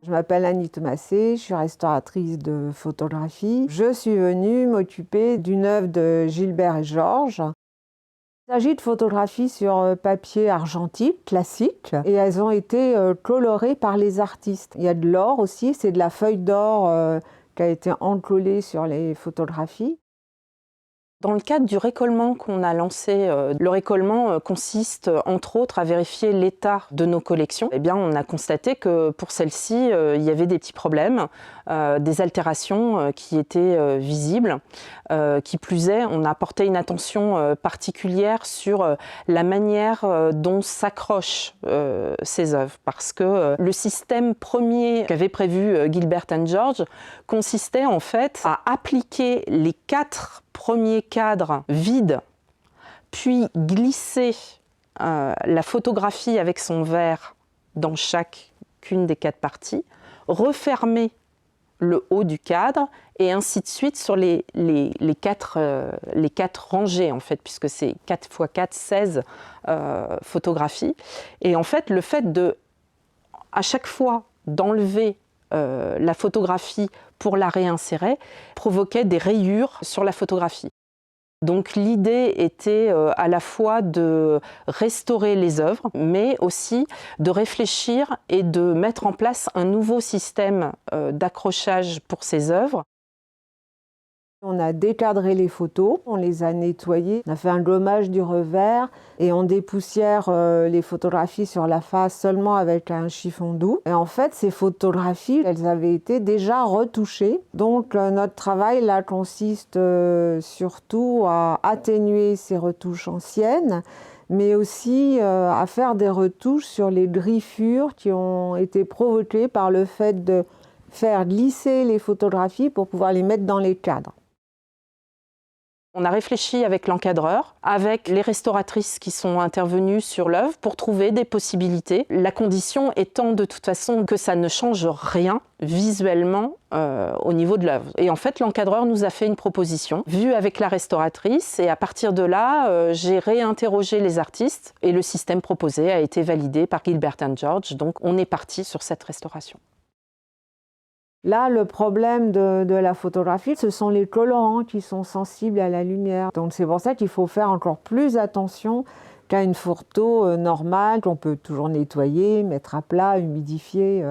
Je m'appelle Annie Thomassé, je suis restauratrice de photographie. Je suis venue m'occuper d'une œuvre de Gilbert et Georges. Il s'agit de photographies sur papier argentique classique et elles ont été colorées par les artistes. Il y a de l'or aussi, c'est de la feuille d'or qui a été encollée sur les photographies. Dans le cadre du récollement qu'on a lancé, le récollement consiste entre autres à vérifier l'état de nos collections. Eh bien, on a constaté que pour celle-ci, il y avait des petits problèmes, des altérations qui étaient visibles. Qui plus est, on a porté une attention particulière sur la manière dont s'accrochent ces œuvres. Parce que le système premier qu'avait prévu Gilbert and Georges consistait en fait à appliquer les 4 premiers cadres vides, puis glisser la photographie avec son verre dans chacune des 4 parties, refermer le haut du cadre et ainsi de suite sur les 4 rangées en fait, puisque c'est 4 x 4, 16 photographies. Et en fait, le fait de, à chaque fois, d'enlever la photographie pour la réinsérer provoquait des rayures sur la photographie. Donc l'idée était à la fois de restaurer les œuvres, mais aussi de réfléchir et de mettre en place un nouveau système d'accrochage pour ces œuvres. On a décadré les photos, on les a nettoyées, on a fait un gommage du revers et on dépoussière les photographies sur la face seulement avec un chiffon doux. Et en fait, ces photographies, elles avaient été déjà retouchées. Donc notre travail là consiste surtout à atténuer ces retouches anciennes, mais aussi à faire des retouches sur les griffures qui ont été provoquées par le fait de faire glisser les photographies pour pouvoir les mettre dans les cadres. On a réfléchi avec l'encadreur, avec les restauratrices qui sont intervenues sur l'œuvre pour trouver des possibilités. La condition étant de toute façon que ça ne change rien visuellement au niveau de l'œuvre. Et en fait, l'encadreur nous a fait une proposition, vue avec la restauratrice, et à partir de là, j'ai réinterrogé les artistes et le système proposé a été validé par Gilbert and Georges. Donc on est parti sur cette restauration. Là, le problème de la photographie, ce sont les colorants qui sont sensibles à la lumière. Donc c'est pour ça qu'il faut faire encore plus attention qu'à une photo normale, qu'on peut toujours nettoyer, mettre à plat, humidifier.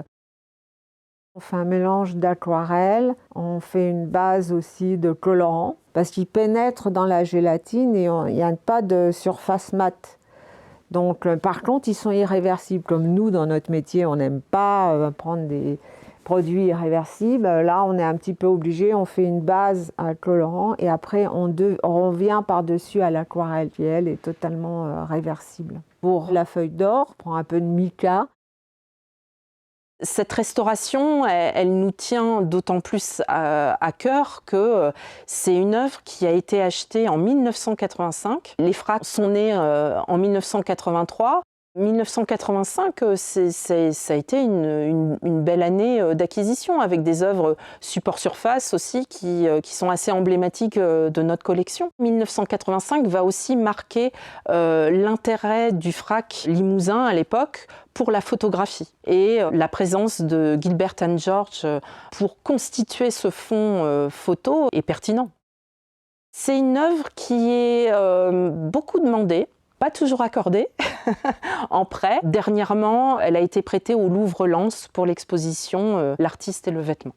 On fait un mélange d'aquarelle, on fait une base aussi de colorant, parce qu'ils pénètrent dans la gélatine et il n'y a pas de surface mate. Donc par contre, ils sont irréversibles. Comme nous, dans notre métier, on n'aime pas prendre des produits irréversibles. Là, on est un petit peu obligé, on fait une base à colorant et après on revient par-dessus à l'aquarelle qui, elle, est totalement réversible. Pour la feuille d'or, on prend un peu de mica. Cette restauration, elle nous tient d'autant plus à cœur que c'est une œuvre qui a été achetée en 1985. Les fracs sont nés en 1983. 1985, ça a été une belle année d'acquisition avec des œuvres support surface aussi qui sont assez emblématiques de notre collection. 1985 va aussi marquer l'intérêt du frac limousin à l'époque pour la photographie et la présence de Gilbert and Georges pour constituer ce fond photo est pertinent. C'est une œuvre qui est beaucoup demandée, pas toujours accordée en prêt. Dernièrement, elle a été prêtée au Louvre-Lens pour l'exposition L'artiste et le vêtement.